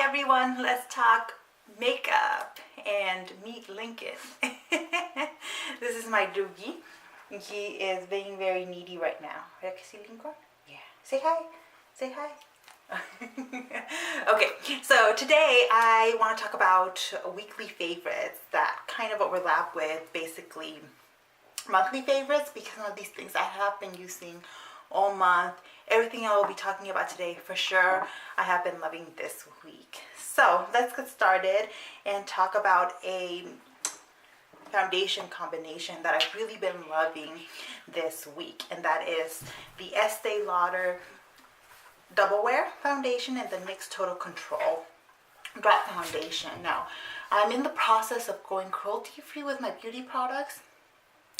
everyone, let's talk makeup and meet Lincoln. This is my doogie. He is being very needy right now. Can you see Lincoln? Yeah. Say hi. Say hi. Okay, so today I want to talk about weekly favorites that kind of overlap with basically monthly favorites, because some of these things I have been using all month. Everything I will be talking about today, for sure, I have been loving this week. So let's get started and talk about a foundation combination that I've really been loving this week, and that is the Estee Lauder Double Wear Foundation and the NYX Total Control Dry Foundation. Now, I'm in the process of going cruelty-free with my beauty products,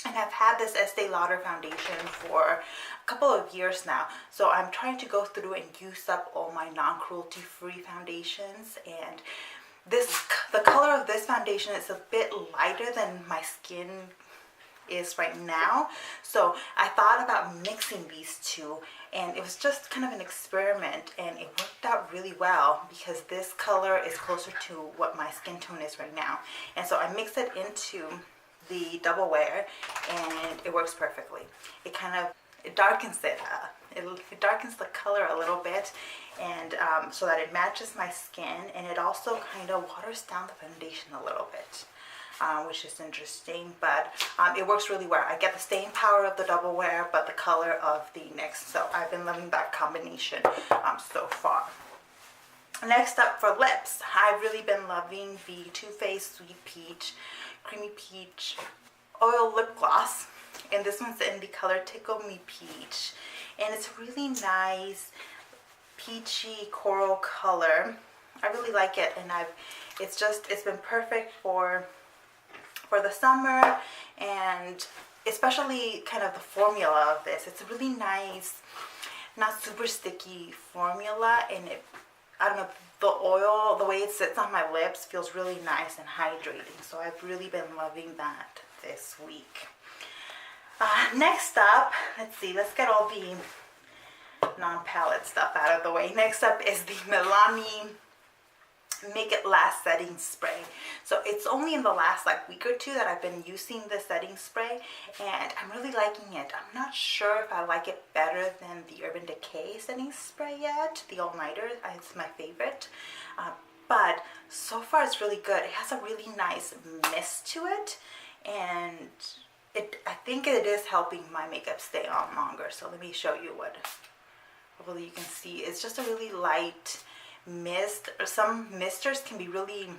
and I've had this Estee Lauder foundation for a couple of years now. So I'm trying to go through and use up all my non-cruelty free foundations. And the color of this foundation is a bit lighter than my skin is right now. So I thought about mixing these two, and it was just kind of an experiment, and it worked out really well because this color is closer to what my skin tone is right now. And so I mixed it into the double wear, and it works perfectly. It kind of darkens it. It darkens the color a little bit, and so that it matches my skin, and it also kind of waters down the foundation a little bit, which is interesting. But it works really well. I get the staying power of the double wear, but the color of the NYX. So I've been loving that combination so far. Next up, for lips, I've really been loving the Too Faced Sweet Peach Creamy Peach Oil Lip Gloss, and this one's in the color Tickle Me Peach, and it's really nice peachy coral color. I really like it, and it's been perfect for the summer, and especially kind of the formula of this. It's a really nice, not super sticky formula, and I don't know, the oil, the way it sits on my lips feels really nice and hydrating. So I've really been loving that this week. Next up, let's get all the non-palette stuff out of the way. Next up is the Milani Make It Last Setting Spray. So it's only in the last week or two that I've been using the setting spray, and I'm really liking it. I'm not sure if I like it better than the Urban Decay setting spray yet. The all-nighter, it's my favorite, but so far it's really good. It has a really nice mist to it, and I think it is helping my makeup stay on longer. So let me show you what hopefully you can see. It's just a really light mist. Some misters can be really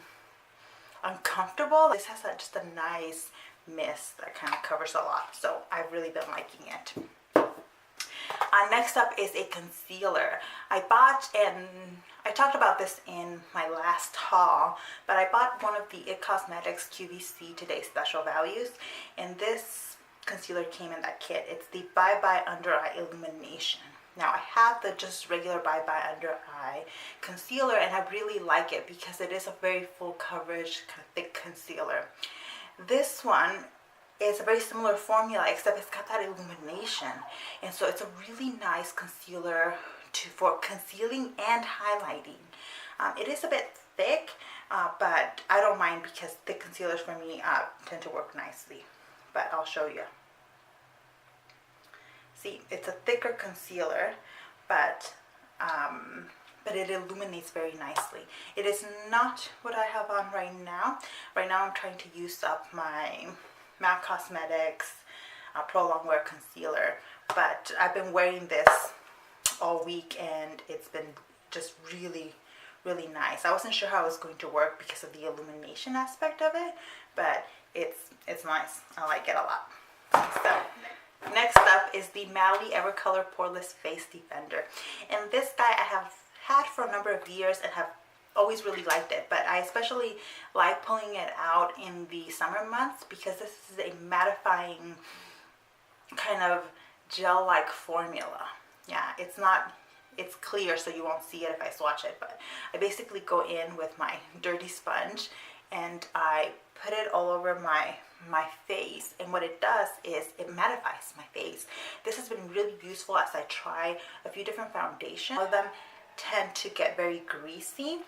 uncomfortable. This has just a nice mist that kind of covers a lot, so I've really been liking it. Next up is a concealer. I bought, and I talked about this in my last haul, but I bought one of the IT Cosmetics QVC Today Special Values, and this concealer came in that kit. It's the Bye Bye Under Eye Illumination. Now, I have the just regular Bye Bye Under Eye concealer, and I really like it because it is a very full coverage, thick concealer. This one is a very similar formula, except it's got that illumination, and so it's a really nice concealer for concealing and highlighting. It is a bit thick, but I don't mind because thick concealers for me tend to work nicely. But I'll show you. See, it's a thicker concealer, but it illuminates very nicely. It is not what I have on right now. Right now I'm trying to use up my MAC Cosmetics Pro Longwear Concealer, but I've been wearing this all week, and it's been just really, really nice. I wasn't sure how it was going to work because of the illumination aspect of it, but it's nice. I like it a lot. So next up is the Milani Evercolor Poreless Face Defender, and this guy I have had for a number of years and have always really liked it, but I especially like pulling it out in the summer months because this is a mattifying kind of gel-like formula. Yeah, it's clear, so you won't see it if I swatch it, but I basically go in with my dirty sponge and I put it all over my face, and what it does is it mattifies my face. This has been really useful as I try a few different foundations. All of them tend to get very greasy,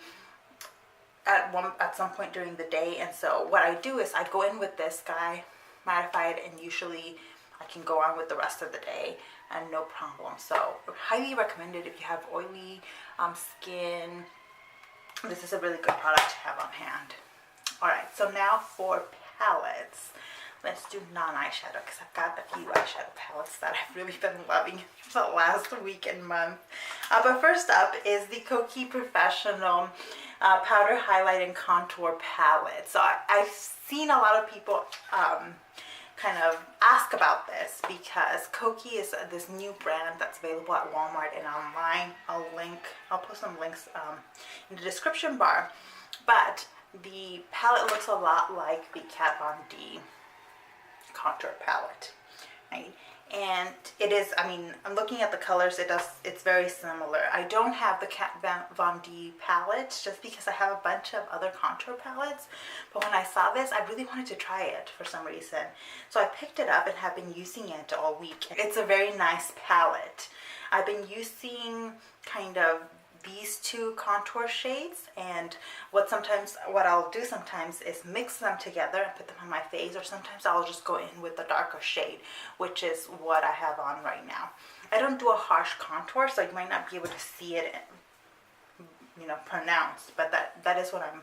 at some point during the day. And so what I do is I go in with this guy, mattified, and usually I can go on with the rest of the day and no problem. So highly recommended if you have oily skin. This is a really good product to have on hand. All right, so now for palettes. Let's do non-eyeshadow because I've got a few eyeshadow palettes that I've really been loving the last week and month. But first up is the Kokie Professional Powder Highlight and Contour Palette. So I've seen a lot of people kind of ask about this because Kokie is this new brand that's available at Walmart and online. I'll put some links in the description bar. But the palette looks a lot like the Kat Von D contour palette, right? And it is, I mean, I'm looking at the colors, it's very similar. I don't have the Kat Von D palette just because I have a bunch of other contour palettes, but when I saw this, I really wanted to try it for some reason. So I picked it up and have been using it all week. It's a very nice palette. I've been using kind of these two contour shades, and what I'll do sometimes is mix them together and put them on my face, or sometimes I'll just go in with the darker shade, which is what I have on right now. I don't do a harsh contour, so you might not be able to see it, you know, pronounced, but that is what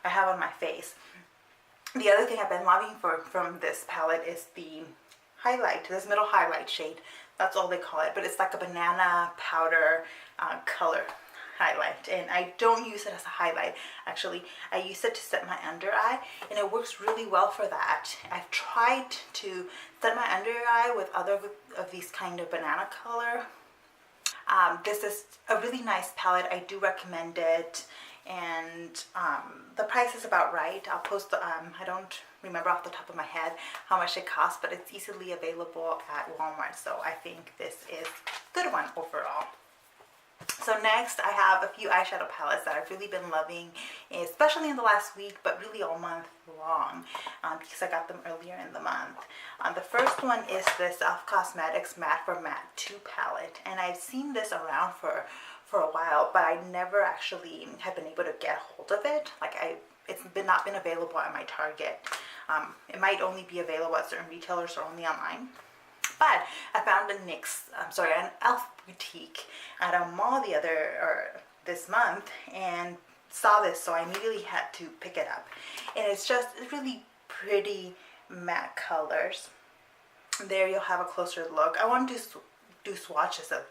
I have on my face. The other thing I've been loving from this palette is the highlight, this middle highlight shade. That's all they call it, but it's like a banana powder color highlight, and I don't use it as a highlight. Actually, I use it to set my under eye, and it works really well for that. I've tried to set my under eye with other of these kind of banana color. This is a really nice palette. I do recommend it, and the price is about right. I'll post the I don't remember off the top of my head how much it costs, but it's easily available at Walmart, so I think this is a good one overall. So next I have a few eyeshadow palettes that I've really been loving, especially in the last week, but really all month long, because I got them earlier in the month. The first one is this Elf Cosmetics Matte for Matte 2 palette, and I've seen this around for a while, but I never actually have been able to get hold of it. Like it's not been available at my Target. It might only be available at certain retailers or only online. But I found an Elf boutique at a mall this month and saw this, so I immediately had to pick it up. And it's really pretty matte colors. There you'll have a closer look. I want to do swatches of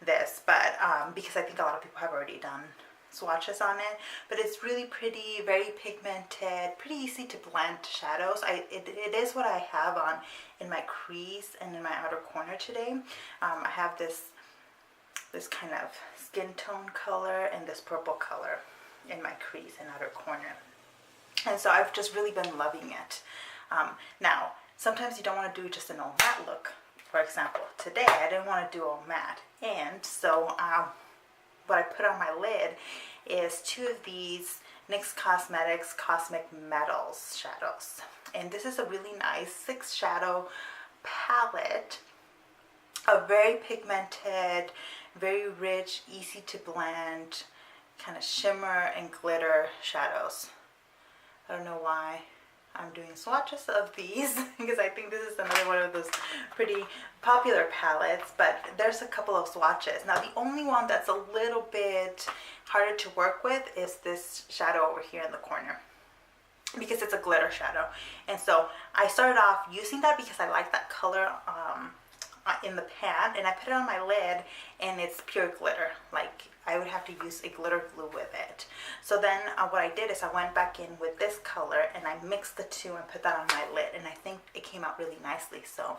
this, but because I think a lot of people have already done swatches on it, but it's really pretty, very pigmented, pretty easy to blend shadows. It is what I have on in my crease and in my outer corner today. I have this kind of skin tone color and this purple color in my crease and outer corner, and so I've just really been loving it. Now sometimes you don't want to do just an all matte look. For example, today I didn't want to do all matte, and so what I put on my lid is two of these NYX Cosmetics Cosmic Metals shadows. And this is a really nice 6 shadow palette. A very pigmented, very rich, easy to blend, kind of shimmer and glitter shadows. I don't know why I'm doing swatches of these because I think this is another one of those pretty popular palettes, but there's a couple of swatches. Now the only one that's a little bit harder to work with is this shadow over here in the corner, because it's a glitter shadow. And so I started off using that because I like that color in the pan, and I put it on my lid and it's pure glitter. Like I would have to use a glitter glue with it. So then what I did is I went back in with this color and I mixed the two and put that on my lid, and I think it came out really nicely. So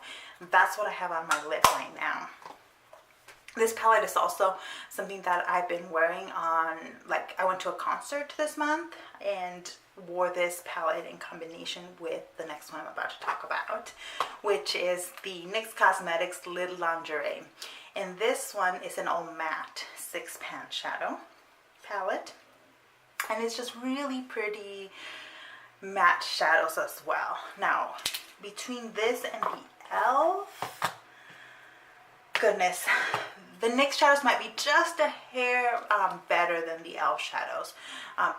that's what I have on my lid right now. This palette is also something that I've been wearing on, like I went to a concert this month and wore this palette in combination with the next one I'm about to talk about, which is the NYX Cosmetics Lid Lingerie. And this one is an all matte 6-pan shadow palette, and it's just really pretty matte shadows as well. Now between this and the e.l.f., goodness, The NYX shadows might be just a hair better than the e.l.f. shadows,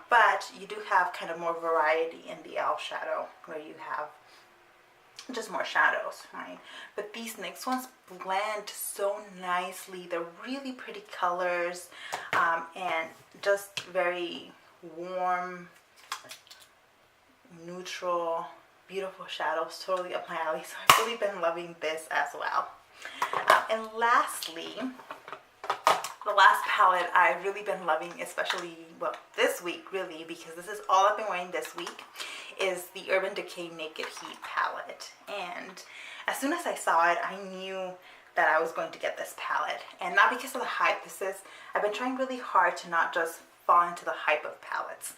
but you do have kind of more variety in the e.l.f. shadow, where you have just more shadows, right? But these NYX ones blend so nicely. They're really pretty colors, and just very warm, neutral, beautiful shadows, totally up my alley. So I've really been loving this as well. And lastly, the last palette I've really been loving, especially, well, this week really, because this is all I've been wearing this week, is the Urban Decay Naked Heat palette. And as soon as I saw it, I knew that I was going to get this palette. And not because of the hype. I've been trying really hard to not just fall into the hype of palettes.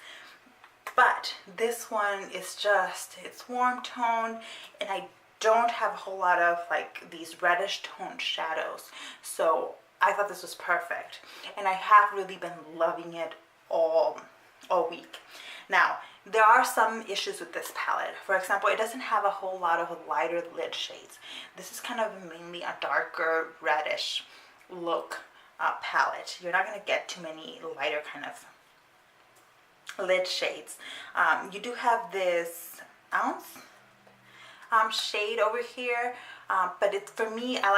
But this one is just, it's warm toned, and I don't have a whole lot of like these reddish toned shadows. So I thought this was perfect. And I have really been loving it all week. Now, there are some issues with this palette. For example, it doesn't have a whole lot of lighter lid shades. This is kind of mainly a darker reddish look palette. You're not going to get too many lighter kind of lid shades. You do have this ounce shade over here, but it's, for me, I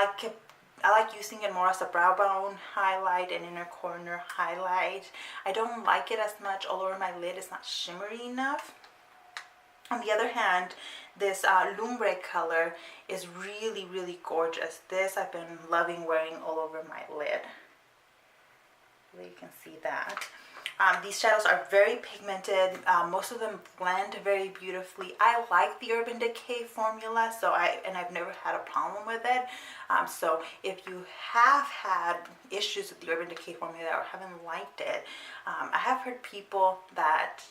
like using it more as a brow bone highlight and inner corner highlight. I don't like it as much all over my lid. It's not shimmery enough. On the other hand, this Lumbre color is really, really gorgeous. This I've been loving wearing all over my lid. You can see that. These shadows are very pigmented. Most of them blend very beautifully. I like the Urban Decay formula, so I've never had a problem with it. So if you have had issues with the Urban Decay formula or haven't liked it, I have heard people that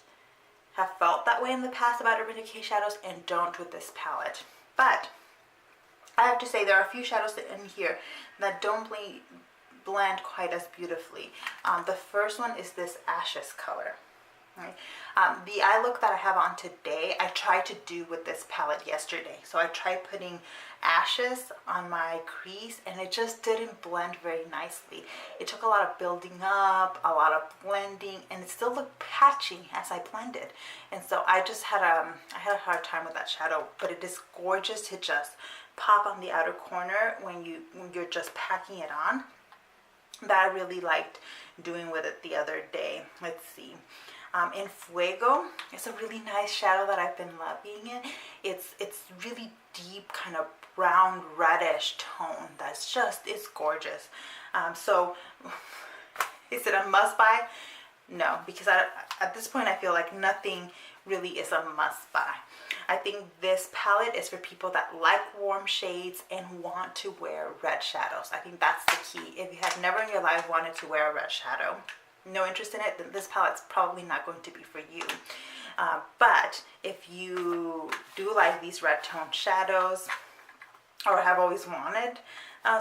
have felt that way in the past about Urban Decay shadows and don't with this palette. But I have to say there are a few shadows in here that don't blend quite as beautifully. The first one is this Ashes color. Right? The eye look that I have on today, I tried to do with this palette yesterday. So I tried putting Ashes on my crease and it just didn't blend very nicely. It took a lot of building up, a lot of blending, and it still looked patchy as I blended. And so I just had I had a hard time with that shadow, but it is gorgeous to just pop on the outer corner when you're just packing it on. That I really liked doing with it the other day. Let's see. In Fuego, it's a really nice shadow that I've been loving it. It's really deep, kind of brown reddish tone. It's gorgeous. So is it a must buy? No, because at this point I feel like nothing really is a must buy. I think this palette is for people that like warm shades and want to wear red shadows. I think that's the key. If you have never in your life wanted to wear a red shadow, no interest in it, then this palette's probably not going to be for you. But if you do like these red toned shadows or have always wanted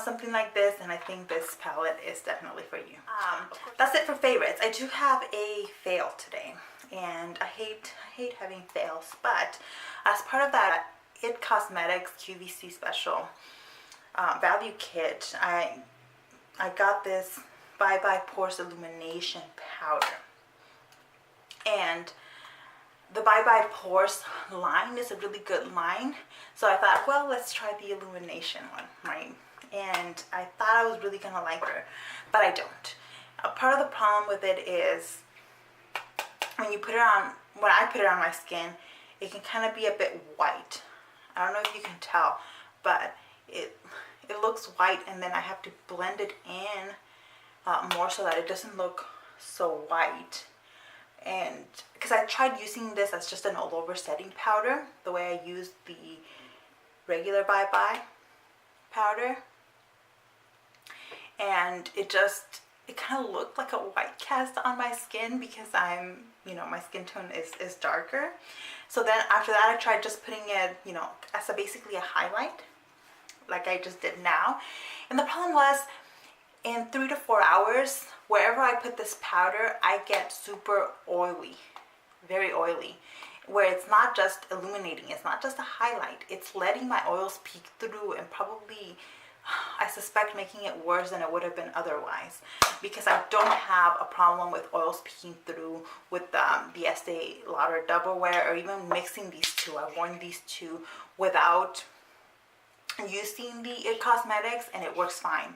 something like this, and I think this palette is definitely for you. That's it for favorites. I do have a fail today, and I hate having fails, but as part of that IT Cosmetics QVC special value kit, I got this Bye Bye Pores Illumination powder, and the Bye Bye Pores line is a really good line, so I thought, well, let's try the Illumination one, right? And I thought I was really gonna like her, but I don't. Part of the problem with it is when you put it on, when I put it on my skin, it can kind of be a bit white. I don't know if you can tell, but it looks white, and then I have to blend it in more so that it doesn't look so white. And because I tried using this as just an all over setting powder, the way I used the regular Bye Bye powder, and it kind of looked like a white cast on my skin because my skin tone is darker. So then after that I tried just putting it, as basically a highlight, like I just did now. And the problem was, in 3 to 4 hours, wherever I put this powder, I get super oily, very oily, where it's not just illuminating, it's not just a highlight, it's letting my oils peek through and probably I suspect making it worse than it would have been otherwise, because I don't have a problem with oils peeking through with the Estee Lauder Double Wear, or even mixing these two. I've worn these two without using the It Cosmetics, and it works fine.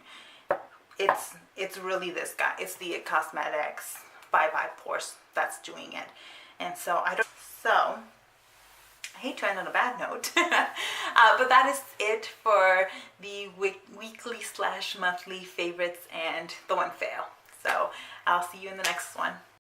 It's really this guy. It's the It Cosmetics Bye Bye Pores that's doing it. And so I hate to end on a bad note, but that is it for the weekly / monthly favorites and the one fail. So I'll see you in the next one.